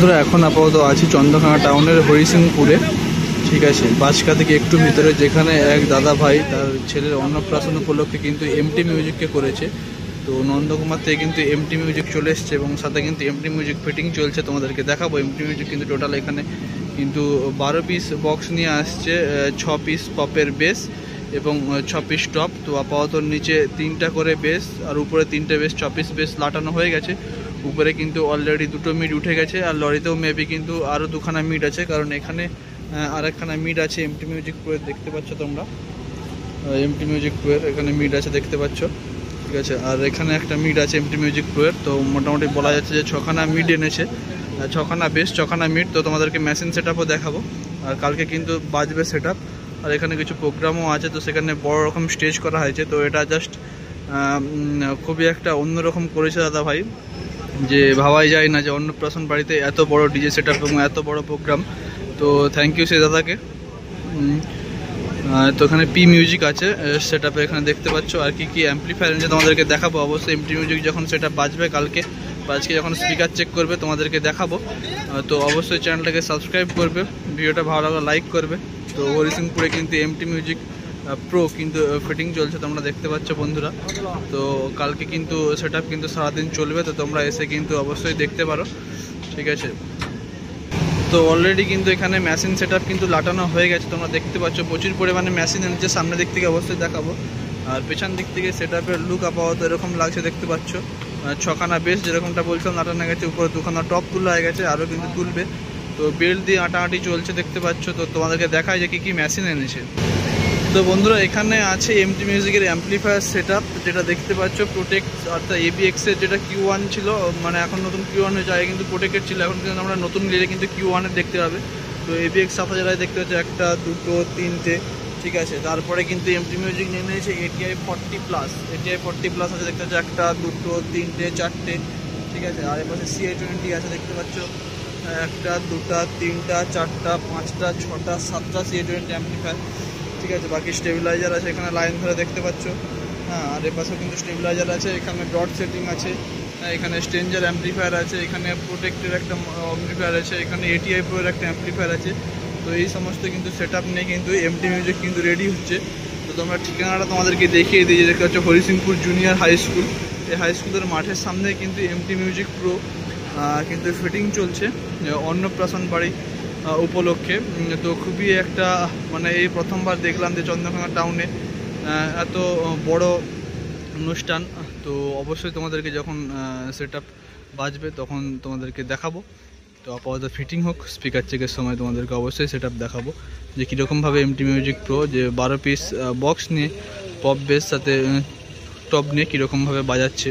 বন্ধুরা এখন আপাতত আছি চন্দ্রকোনা টাউনের হরিসিংপুরে। ঠিক আছে, বাসকা থেকে একটু ভিতরে, যেখানে এক দাদা ভাই তার ছেলের অন্নপ্রাশন উপলক্ষে কিন্তু এমটি মিউজিককে করেছে। তো নন্দকুমার থেকে কিন্তু এমটি মিউজিক চলে এসছে এবং সাথে কিন্তু এমটি মিউজিক ফিটিং চলছে, তোমাদেরকে দেখাবো। এমটি মিউজিক কিন্তু টোটাল এখানে কিন্তু 12 পিস বক্স নিয়ে আসছে, 6 পিস পপের বেস এবং 6 পিস টপ। তো আপাতত নিচে 3টা করে বেস আর উপরে 3টে বেস, 6 পিস বেস লাটানো হয়ে গেছে। উপরে কিন্তু অলরেডি 2টো মিড উঠে গেছে, আর লরিতেও মেবি কিন্তু আরও 2খানা মিড আছে, কারণ এখানে আরেকখানা মিড আছে এমটি মিউজিক প্রোয়ের, দেখতে পাচ্ছ তোমরা। এমটি মিউজিক প্রোয়ের এখানে মিড আছে, দেখতে পাচ্ছ। ঠিক আছে, আর এখানে একটা মিড আছে এমটি মিউজিক প্রোয়ের। তো মোটামুটি বলা যাচ্ছে যে 6খানা মিড এনেছে, 6খানা বেস, 6খানা মিড। তো তোমাদেরকে মেশিন সেট আপও দেখাবো, আর কালকে কিন্তু বাজবে সেট আপ। আর এখানে কিছু প্রোগ্রামও আছে, তো সেখানে বড় রকম স্টেজ করা হয়েছে। তো এটা জাস্ট খুবই একটা অন্যরকম করেছে দাদা ভাই, যে ভাবাই যায় না যে অন্নপ্রাশন বাড়িতে এত বড় ডিজে সেট আপ এবং এত বড় প্রোগ্রাম। তো থ্যাংক ইউ সেই দাদাকে। তো এখানে পি মিউজিক আছে সেট আপে, এখানে দেখতে পাচ্ছ। আর কি কি অ্যাম্পলিফায়ার আছে তোমাদেরকে দেখাবো অবশ্যই। এমটি মিউজিক যখন সেট আপ বাজবে কালকে বা আজকে যখন স্পিকার চেক করবে তোমাদেরকে দেখাবো। তো অবশ্যই চ্যানেলটাকে সাবস্ক্রাইব করবে, ভিডিওটা ভালো লাগলে লাইক করবে। তো হরিসিংপুরে কিন্তু এমটি মিউজিক প্রো কিন্তু ফিটিং চলছে, তোমরা দেখতে পাচ্ছ বন্ধুরা। তো কালকে কিন্তু সেট আপ কিন্তু সারাদিন চলবে, তো তোমরা এসে কিন্তু অবশ্যই দেখতে পারো। ঠিক আছে, তো অলরেডি কিন্তু এখানে মেশিন সেট আপ কিন্তু লাটানো হয়ে গেছে, তোমরা দেখতে পাচ্ছ। প্রচুর পরিমাণে মেশিন এনেছে, সামনের দিক থেকে অবশ্যই দেখাবো। আর পেছন দিক থেকে সেট আপের লুক আপাতত এরকম লাগছে, দেখতে পাচ্ছ। 6খানা বেস যেরকমটা বলছিলাম লাটানো গেছে, উপরে 2খানা টপ তোলা হয়ে গেছে, আরও কিন্তু তুলবে। তো বেল্ট দিয়ে আটাআটি চলছে, দেখতে পাচ্ছ। তো তোমাদেরকে দেখায় যে কী মেশিন এনেছে। তো বন্ধুরা এখানে আছে এমটি মিউজিকের অ্যাম্পলিফায়ার সেট আপ, যেটা দেখতে পাচ্ছ প্রোটেক্ট, অর্থাৎ ABX-এর যেটা Q1 ছিল, মানে এখন নতুন Q1 হয়ে যায়, কিন্তু প্রোটেক্টেড ছিল, এখন কিন্তু আমরা নতুন নিলে কিন্তু Q1-এর দেখতে পাবে। তো ABX 7000 দেখতে পাচ্ছ 1টা 2টো 3টে। ঠিক আছে, তারপরে কিন্তু এমটি মিউজিক নিয়ে নিয়েছে ATI 40+, ATI 40+ আছে, দেখতে পাচ্ছ 1টা 2টো 3টে 4টে। ঠিক আছে, আর এপাশে CI20 আছে, দেখতে পাচ্ছ 1টা 2টা 3টা 4টা 5টা 6টা 7টা CI20 অ্যাম্পলিফায়ার। ঠিক আছে, বাকি স্টেবিলাইজার আছে এখানে লাইন ধরে, দেখতে পাচ্ছ। হ্যাঁ, আর এপাশেও কিন্তু স্টেবিলাইজার আছে, এখানে ডট সেটিং আছে, এখানে স্ট্রেঞ্জার অ্যাম্পলিফায়ার আছে, এখানে প্রোটেক্টের একটা অ্যাম্পলিফায়ার আছে, এখানে ATI প্রোর একটা অ্যাম্পলিফায়ার আছে। তো এই সমস্ত কিন্তু সেট আপ নিয়ে কিন্তু এমটি মিউজিক কিন্তু রেডি হচ্ছে। তো তোমরা ঠিকানাটা তোমাদেরকে দেখিয়ে দিই, দেখতে পাচ্ছ হরিসিংপুর জুনিয়র হাই স্কুল। এই হাই স্কুলের মাঠের সামনে কিন্তু এমটি মিউজিক প্রো কিন্তু ফিটিং চলছে অন্নপ্রাশন বাড়ি উপলক্ষে। তো খুবই একটা মানে এই প্রথমবার দেখলাম যে চন্দ্রকোনা টাউনে এত বড় অনুষ্ঠান। তো অবশ্যই তোমাদেরকে যখন সেট আপ বাজবে তখন তোমাদেরকে দেখাবো। তো আপাতত ফিটিং হোক, স্পিকার চেকের সময় তোমাদেরকে অবশ্যই সেট আপ দেখাবো যে কীরকমভাবে এমটি মিউজিক প্রো যে 12 পিস বক্স নিয়ে পপ বেস সাথে টপ নিয়ে কীরকমভাবে বাজাচ্ছে।